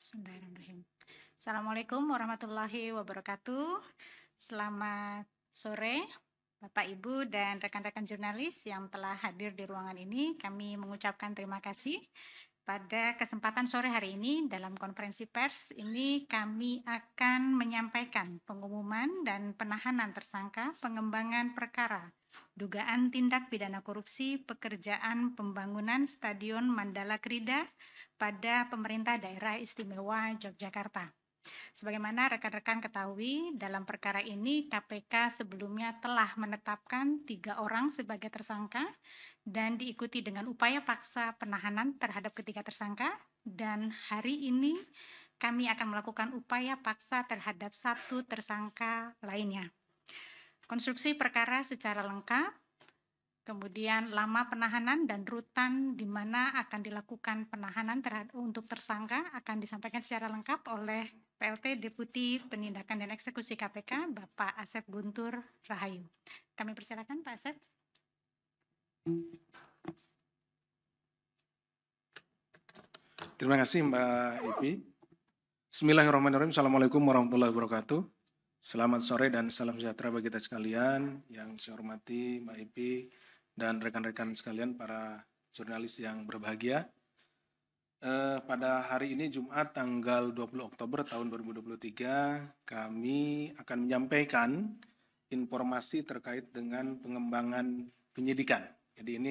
Bismillahirrahmanirrahim. Assalamualaikum warahmatullahi wabarakatuh. Selamat sore, Bapak, Ibu, dan rekan-rekan jurnalis yang telah hadir di ruangan ini. Kami mengucapkan terima kasih. Pada kesempatan sore hari ini, dalam konferensi pers ini kami akan menyampaikan pengumuman dan penahanan tersangka pengembangan perkara dugaan tindak pidana korupsi pekerjaan pembangunan Stadion Mandala Krida pada Pemerintah Daerah Istimewa Yogyakarta. Sebagaimana rekan-rekan ketahui, dalam perkara ini KPK sebelumnya telah menetapkan 3 orang sebagai tersangka dan diikuti dengan upaya paksa penahanan terhadap ketiga tersangka, dan hari ini kami akan melakukan upaya paksa terhadap 1 tersangka lainnya. Konstruksi perkara secara lengkap, kemudian lama penahanan dan rutan di mana akan dilakukan penahanan untuk tersangka akan disampaikan secara lengkap oleh PLT Deputi Penindakan dan Eksekusi KPK, Bapak Asep Guntur Rahayu. Kami persilakan Pak Asep. Terima kasih Mbak Ipi. Bismillahirrahmanirrahim. Assalamualaikum warahmatullahi wabarakatuh. Selamat sore dan salam sejahtera bagi kita sekalian. Yang saya hormati Mbak Ipi dan rekan-rekan sekalian para jurnalis yang berbahagia. Pada hari ini Jumat tanggal 20 Oktober tahun 2023 kami akan menyampaikan informasi terkait dengan pengembangan penyidikan. Jadi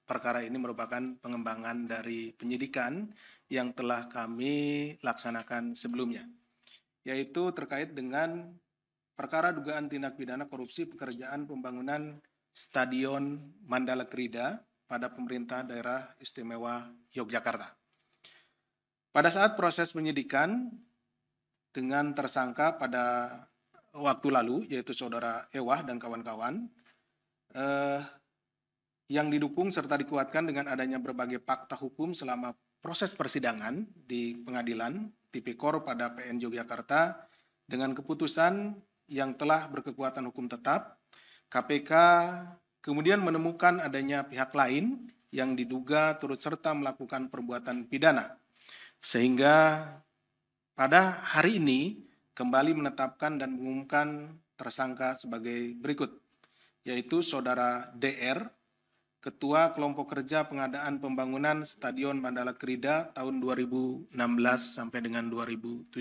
perkara ini merupakan pengembangan dari penyidikan yang telah kami laksanakan sebelumnya, yaitu terkait dengan perkara dugaan tindak pidana korupsi pekerjaan pembangunan Stadion Mandala Krida pada Pemerintah Daerah Istimewa Yogyakarta. Pada saat proses penyidikan dengan tersangka pada waktu lalu, yaitu Saudara Ewah dan kawan-kawan, yang didukung serta dikuatkan dengan adanya berbagai fakta hukum selama proses persidangan di pengadilan Tipikor pada PN Yogyakarta dengan keputusan yang telah berkekuatan hukum tetap, KPK kemudian menemukan adanya pihak lain yang diduga turut serta melakukan perbuatan pidana. Sehingga pada hari ini kembali menetapkan dan mengumumkan tersangka sebagai berikut, yaitu Saudara DR, Ketua Kelompok Kerja Pengadaan Pembangunan Stadion Mandala Krida tahun 2016 sampai dengan 2017.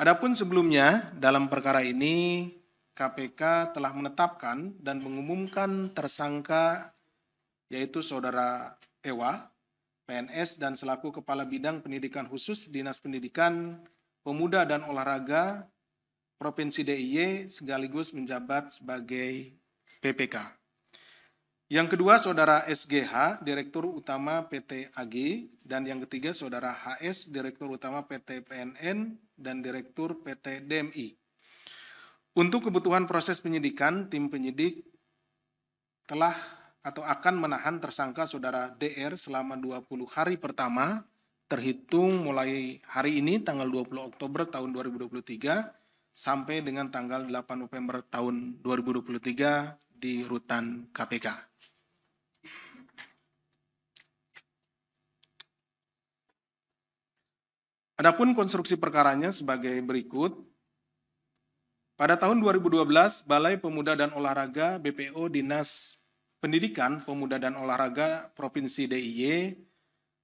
Adapun sebelumnya dalam perkara ini KPK telah menetapkan dan mengumumkan tersangka yaitu Saudara Ewa, PNS dan selaku Kepala Bidang Pendidikan Khusus Dinas Pendidikan, Pemuda dan Olahraga Provinsi DIY sekaligus menjabat sebagai PPK. Yang kedua, Saudara SGH, Direktur Utama PT AG, dan yang ketiga, Saudara HS, Direktur Utama PT PNN, dan Direktur PT DMI. Untuk kebutuhan proses penyidikan, tim penyidik telah atau akan menahan tersangka Saudara DR selama 20 hari pertama, terhitung mulai hari ini, tanggal 20 Oktober tahun 2023, sampai dengan tanggal 8 November tahun 2023 di rutan KPK. Adapun konstruksi perkaranya sebagai berikut. Pada tahun 2012, Balai Pemuda dan Olahraga BPO Dinas Pendidikan, Pemuda dan Olahraga Provinsi DIY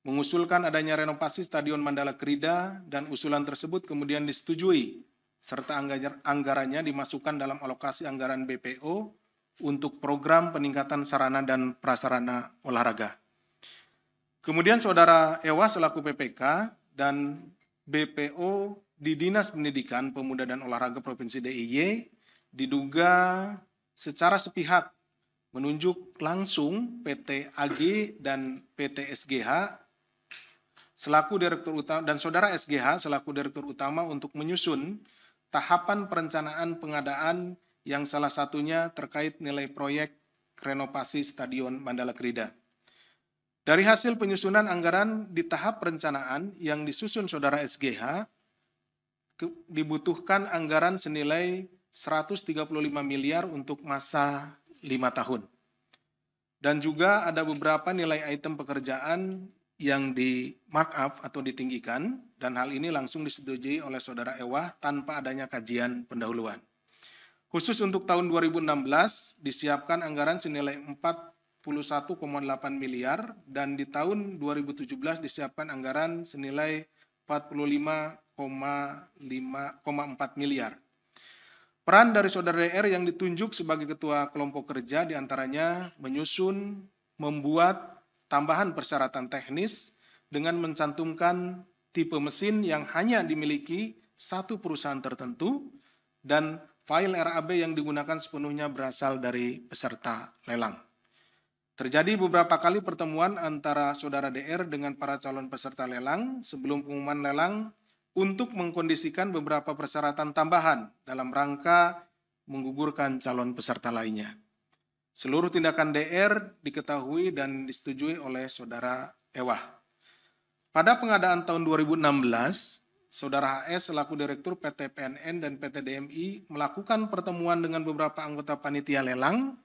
mengusulkan adanya renovasi Stadion Mandala Krida dan usulan tersebut kemudian disetujui serta anggarannya dimasukkan dalam alokasi anggaran BPO untuk program peningkatan sarana dan prasarana olahraga. Kemudian Saudara Ewa selaku PPK dan BPO di Dinas Pendidikan, Pemuda dan Olahraga Provinsi DIY diduga secara sepihak menunjuk langsung PT AG dan PT SGH selaku Direktur Utama dan Saudara SGH selaku Direktur Utama untuk menyusun tahapan perencanaan pengadaan yang salah satunya terkait nilai proyek renovasi Stadion Mandala Krida. Dari hasil penyusunan anggaran di tahap perencanaan yang disusun Saudara SGH, dibutuhkan anggaran senilai 135 miliar untuk masa 5 tahun. Dan juga ada beberapa nilai item pekerjaan yang di markup atau ditinggikan, dan hal ini langsung disetujui oleh Saudara Ewah tanpa adanya kajian pendahuluan. Khusus untuk tahun 2016 disiapkan anggaran senilai 41,8 miliar dan di tahun 2017 disiapkan anggaran senilai 45,4 miliar. Peran dari Saudara DR yang ditunjuk sebagai Ketua Kelompok Kerja diantaranya menyusun, membuat tambahan persyaratan teknis dengan mencantumkan tipe mesin yang hanya dimiliki satu perusahaan tertentu dan file RAB yang digunakan sepenuhnya berasal dari peserta lelang. Terjadi beberapa kali pertemuan antara Saudara DR dengan para calon peserta lelang sebelum pengumuman lelang untuk mengkondisikan beberapa persyaratan tambahan dalam rangka menggugurkan calon peserta lainnya. Seluruh tindakan DR diketahui dan disetujui oleh Saudara Ewah. Pada pengadaan tahun 2016, Saudara HS selaku Direktur PT PNN dan PT DMI melakukan pertemuan dengan beberapa anggota panitia lelang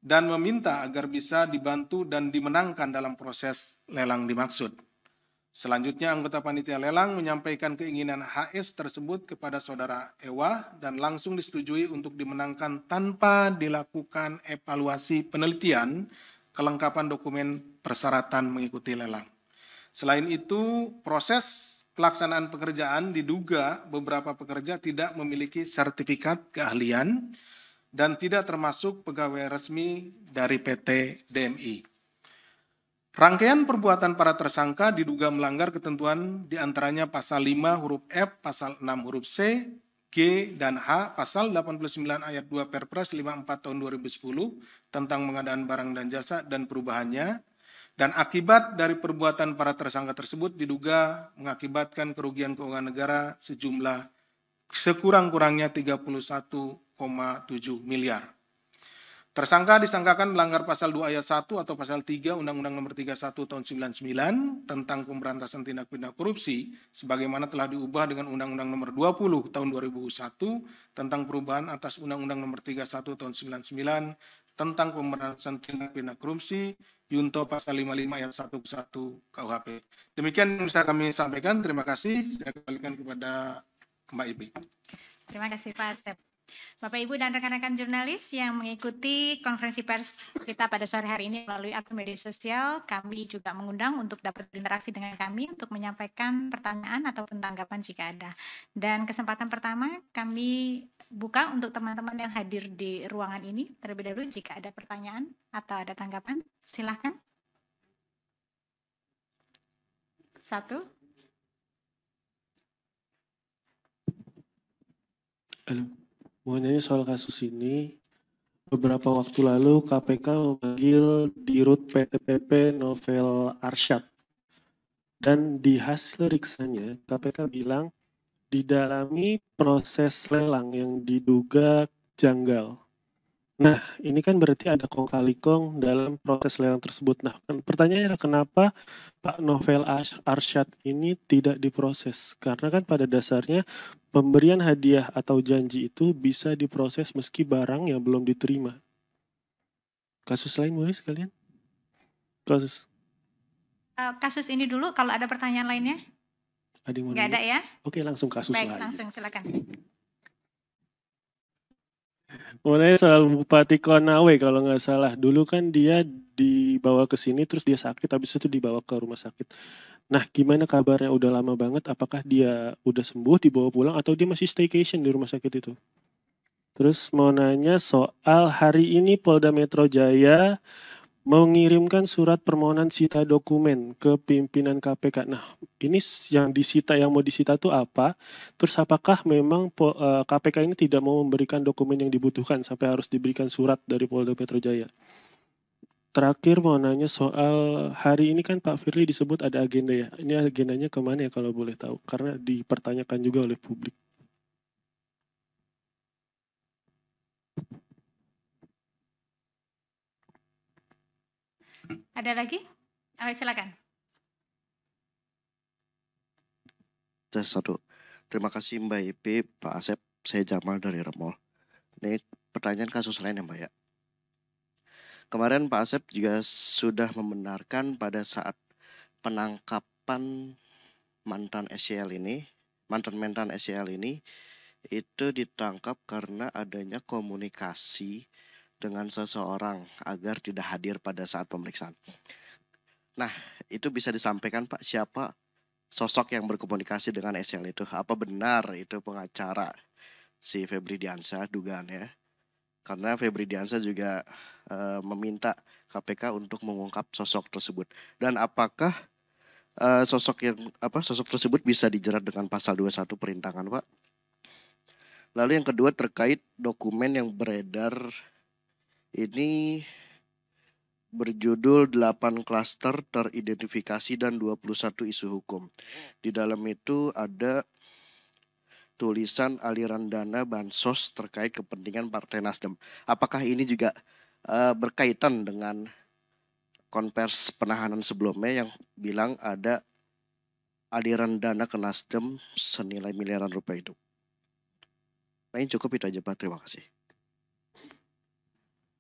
dan meminta agar bisa dibantu dan dimenangkan dalam proses lelang dimaksud. Selanjutnya anggota panitia lelang menyampaikan keinginan HS tersebut kepada Saudara Ewah dan langsung disetujui untuk dimenangkan tanpa dilakukan evaluasi penelitian kelengkapan dokumen persyaratan mengikuti lelang. Selain itu, proses pelaksanaan pekerjaan diduga beberapa pekerja tidak memiliki sertifikat keahlian dan tidak termasuk pegawai resmi dari PT DMI. Rangkaian perbuatan para tersangka diduga melanggar ketentuan diantaranya pasal 5 huruf F, pasal 6 huruf C, G, dan H, pasal 89 ayat 2 Perpres 54 tahun 2010 tentang pengadaan barang dan jasa dan perubahannya, dan akibat dari perbuatan para tersangka tersebut diduga mengakibatkan kerugian keuangan negara sejumlah sekurang-kurangnya 31,7 miliar. Tersangka disangkakan melanggar pasal 2 ayat 1 atau pasal 3 Undang-Undang Nomor 31 tahun 99 tentang pemberantasan tindak pidana korupsi sebagaimana telah diubah dengan Undang-Undang Nomor 20 tahun 2001 tentang perubahan atas Undang-Undang Nomor 31 tahun 99 tentang pemberantasan tindak pidana korupsi Yunto pasal 55 ayat 1 ke 1 KUHP. Demikian yang bisa kami sampaikan. Terima kasih. Saya kembalikan kepada Mbak Ibi. Terima kasih Pak Asep. Bapak, Ibu, dan rekan-rekan jurnalis yang mengikuti konferensi pers kita pada sore hari ini melalui akun media sosial, kami juga mengundang untuk dapat berinteraksi dengan kami untuk menyampaikan pertanyaan ataupun tanggapan jika ada. Dan kesempatan pertama kami buka untuk teman-teman yang hadir di ruangan ini. Terlebih dahulu jika ada pertanyaan atau ada tanggapan, silakan. Satu. Halo. Mau nanya soal kasus ini. Beberapa waktu lalu KPK memanggil Dirut PT PP Novel Arsyad. Dan di hasil periksanya KPK bilang didalami proses lelang yang diduga janggal. Nah, ini kan berarti ada kong kali kong dalam proses lelang tersebut. Nah, pertanyaannya adalah kenapa Pak Novel Arsyad ini tidak diproses? Karena kan pada dasarnya pemberian hadiah atau janji itu bisa diproses meski barang yang belum diterima. Kasus lain boleh sekalian? Kasus ini dulu, kalau ada pertanyaan lainnya? Ada yang mau Nggak ada ya? Oke, langsung kasus Baik, lain. langsung silakan. Mulai soal Bupati Konawe kalau nggak salah. Dulu kan dia dibawa ke sini terus dia sakit, habis itu dibawa ke rumah sakit. Nah, gimana kabarnya? Udah lama banget, apakah dia udah sembuh, dibawa pulang, atau dia masih staycation di rumah sakit itu? Terus mau nanya soal hari ini Polda Metro Jaya mengirimkan surat permohonan sita dokumen ke pimpinan KPK. Nah, ini yang disita, yang mau disita itu apa? Terus apakah memang KPK ini tidak mau memberikan dokumen yang dibutuhkan sampai harus diberikan surat dari Polda Metro Jaya? Terakhir mau nanya soal hari ini kan Pak Firly disebut ada agenda ya. Ini agendanya kemana ya kalau boleh tahu? Karena dipertanyakan juga oleh publik. Ada lagi? Silakan. Tes 1. Terima kasih Mbak Ipi, Pak Asep, saya Jamal dari Remol. Ini pertanyaan kasus lain ya Mbak ya. Kemarin Pak Asep juga sudah membenarkan pada saat penangkapan mantan SCL ini itu ditangkap karena adanya komunikasi dengan seseorang agar tidak hadir pada saat pemeriksaan. Nah, itu bisa disampaikan Pak, siapa sosok yang berkomunikasi dengan SCL itu? Apa benar itu pengacara si Febri Diansyah dugaannya? Karena Febri Diansyah juga meminta KPK untuk mengungkap sosok tersebut. Dan apakah sosok tersebut bisa dijerat dengan pasal 21 perintangan, Pak? Lalu yang kedua terkait dokumen yang beredar ini berjudul 8 klaster teridentifikasi dan 21 isu hukum. Di dalam itu ada tulisan aliran dana bansos terkait kepentingan Partai Nasdem. Apakah ini juga berkaitan dengan konvers penahanan sebelumnya yang bilang ada aliran dana ke Nasdem senilai miliaran rupiah itu? Nah, ini cukup itu aja Pak, terima kasih.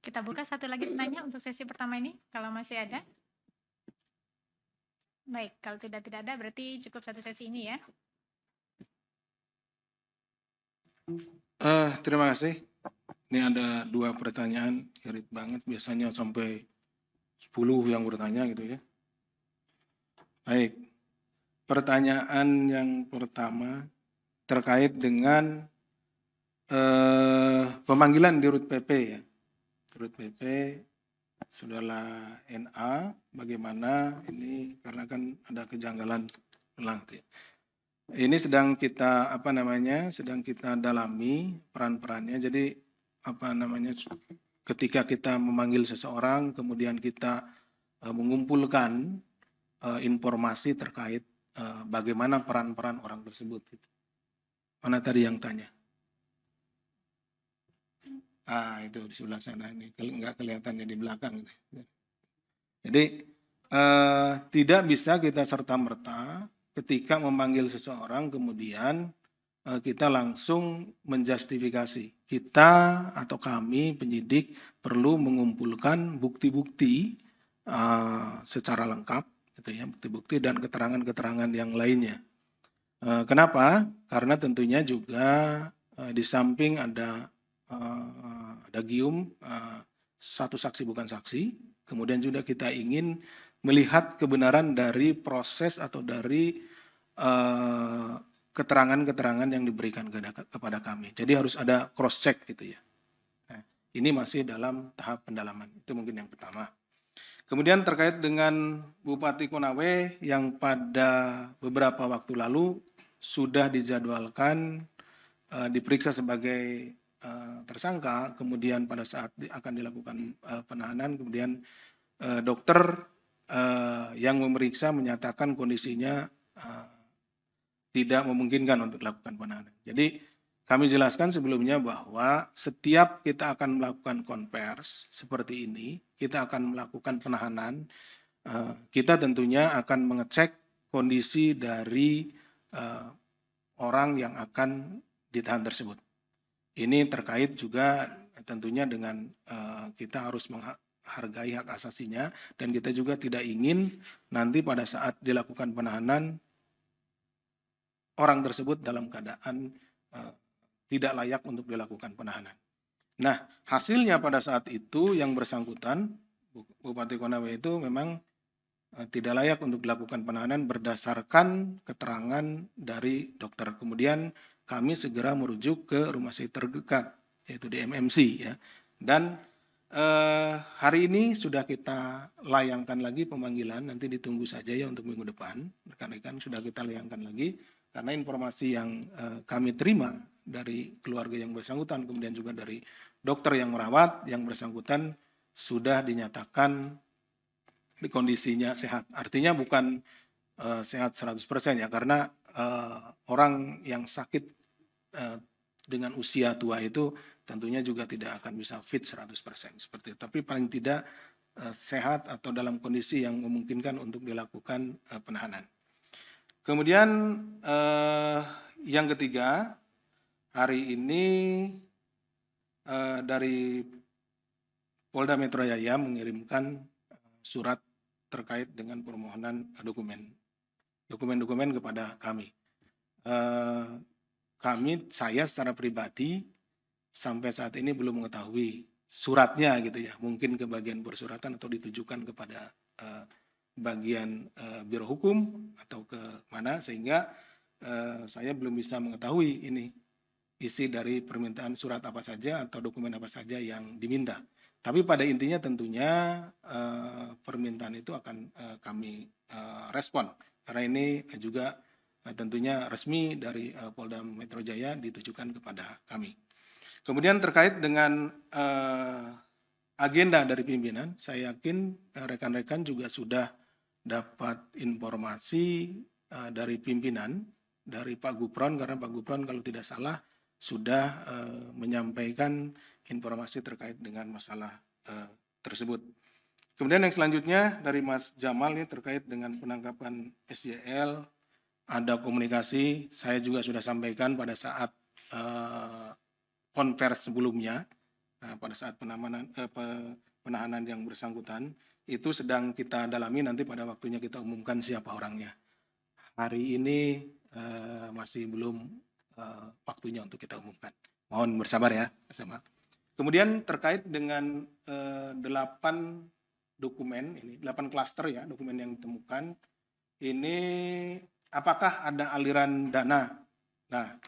Kita buka satu lagi penanya untuk sesi pertama ini, kalau masih ada. Baik, kalau tidak ada berarti cukup satu sesi ini ya. Terima kasih. Ini ada 2 pertanyaan, irit banget, biasanya sampai 10 yang bertanya gitu ya. Baik, pertanyaan yang pertama terkait dengan pemanggilan di RUT PP ya. RUT PP saudara NA, bagaimana ini karena kan ada kejanggalan ulang ya. Ini sedang kita sedang kita dalami peran-perannya. Jadi ketika kita memanggil seseorang kemudian kita mengumpulkan informasi terkait bagaimana peran-peran orang tersebut. Mana tadi yang tanya? Itu di sebelah sana ini, nggak kelihatannya di belakang. Jadi tidak bisa kita serta-merta ketika memanggil seseorang kemudian kita langsung menjustifikasi. Kita atau kami penyidik perlu mengumpulkan bukti-bukti secara lengkap, gitu ya, bukti-bukti dan keterangan-keterangan yang lainnya. Kenapa? Karena tentunya juga di samping ada gium, satu saksi bukan saksi, kemudian juga kita ingin melihat kebenaran dari proses atau dari keterangan-keterangan yang diberikan kepada kami. Jadi harus ada cross check gitu ya. Nah, ini masih dalam tahap pendalaman. Itu mungkin yang pertama. Kemudian terkait dengan Bupati Konawe yang pada beberapa waktu lalu sudah dijadwalkan diperiksa sebagai tersangka, kemudian pada saat akan dilakukan penahanan, kemudian dokter yang memeriksa menyatakan kondisinya tidak memungkinkan untuk dilakukan penahanan. Jadi kami jelaskan sebelumnya bahwa setiap kita akan melakukan konvers seperti ini, kita akan melakukan penahanan, kita tentunya akan mengecek kondisi dari orang yang akan ditahan tersebut. Ini terkait juga tentunya dengan kita harus menghargai hak asasinya dan kita juga tidak ingin nanti pada saat dilakukan penahanan orang tersebut dalam keadaan tidak layak untuk dilakukan penahanan. Nah, hasilnya pada saat itu yang bersangkutan Bupati Konawe itu memang tidak layak untuk dilakukan penahanan berdasarkan keterangan dari dokter. Kemudian kami segera merujuk ke rumah sakit terdekat, yaitu di MMC ya. Dan hari ini sudah kita layangkan lagi pemanggilan, nanti ditunggu saja ya untuk minggu depan. Rekan-rekan sudah kita layangkan lagi, karena informasi yang kami terima dari keluarga yang bersangkutan, kemudian juga dari dokter yang merawat yang bersangkutan sudah dinyatakan di kondisinya sehat. Artinya bukan sehat 100% ya, karena orang yang sakit dengan usia tua itu tentunya juga tidak akan bisa fit 100% seperti itu. Tapi paling tidak sehat atau dalam kondisi yang memungkinkan untuk dilakukan penahanan. Kemudian yang ketiga, hari ini dari Polda Metro Jaya mengirimkan surat terkait dengan permohonan dokumen kepada kami. Saya secara pribadi sampai saat ini belum mengetahui suratnya gitu ya, mungkin ke bagian persuratan atau ditujukan kepada bagian Biro Hukum atau ke mana, sehingga saya belum bisa mengetahui ini isi dari permintaan surat apa saja atau dokumen apa saja yang diminta. Tapi pada intinya tentunya permintaan itu akan kami respon, karena ini juga tentunya resmi dari Polda Metro Jaya ditujukan kepada kami. Kemudian terkait dengan agenda dari pimpinan, saya yakin rekan-rekan juga sudah dapat informasi dari pimpinan, dari Pak Gupron, karena Pak Gupron kalau tidak salah sudah menyampaikan informasi terkait dengan masalah tersebut. Kemudian yang selanjutnya dari Mas Jamal ini terkait dengan penangkapan SYL, ada komunikasi, saya juga sudah sampaikan pada saat konvers sebelumnya, pada saat penahanan yang bersangkutan, itu sedang kita dalami, nanti pada waktunya kita umumkan siapa orangnya. Hari ini masih belum waktunya untuk kita umumkan. Mohon bersabar ya, sama. Kemudian terkait dengan 8 dokumen, ini 8 klaster ya, dokumen yang ditemukan, ini apakah ada aliran dana? Nah,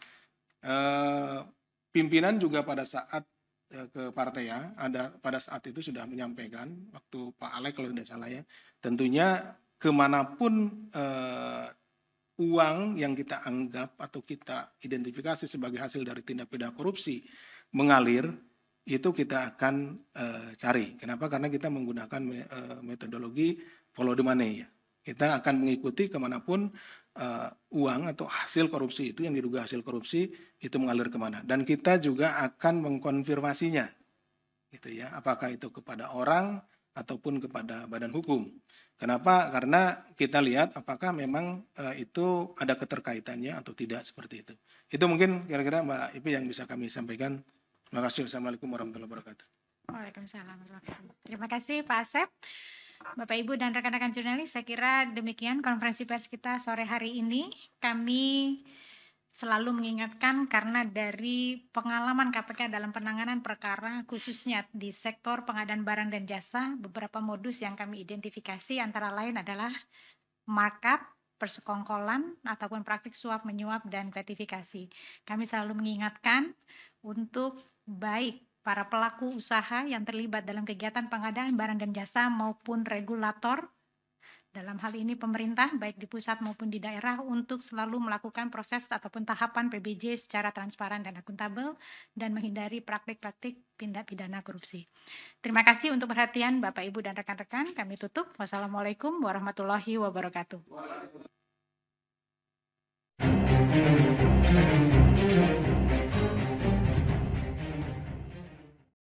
pimpinan juga pada saat ke partai ya, pada saat itu sudah menyampaikan, waktu Pak Alek kalau tidak salah ya, tentunya kemanapun uang yang kita anggap atau kita identifikasi sebagai hasil dari tindak pidana korupsi mengalir, itu kita akan cari. Kenapa? Karena kita menggunakan metodologi follow the money ya. Kita akan mengikuti kemanapun uang atau hasil korupsi itu, yang diduga hasil korupsi itu mengalir kemana. Dan kita juga akan mengkonfirmasinya, gitu ya. Apakah itu kepada orang ataupun kepada badan hukum. Kenapa? Karena kita lihat apakah memang itu ada keterkaitannya atau tidak, seperti itu. Itu mungkin kira-kira Mbak Ipi yang bisa kami sampaikan. Terima kasih. Assalamualaikum warahmatullahi wabarakatuh. Waalaikumsalam. Terima kasih Pak Asep. Bapak Ibu dan rekan-rekan jurnalis, saya kira demikian konferensi pers kita sore hari ini. Kami selalu mengingatkan karena dari pengalaman KPK dalam penanganan perkara khususnya di sektor pengadaan barang dan jasa, beberapa modus yang kami identifikasi antara lain adalah markup, persekongkolan, ataupun praktik suap menyuap dan gratifikasi. Kami selalu mengingatkan untuk baik para pelaku usaha yang terlibat dalam kegiatan pengadaan barang dan jasa maupun regulator, dalam hal ini pemerintah baik di pusat maupun di daerah, untuk selalu melakukan proses ataupun tahapan PBJ secara transparan dan akuntabel dan menghindari praktik-praktik tindak pidana korupsi. Terima kasih untuk perhatian Bapak Ibu dan rekan-rekan. Kami tutup. Wassalamualaikum warahmatullahi wabarakatuh.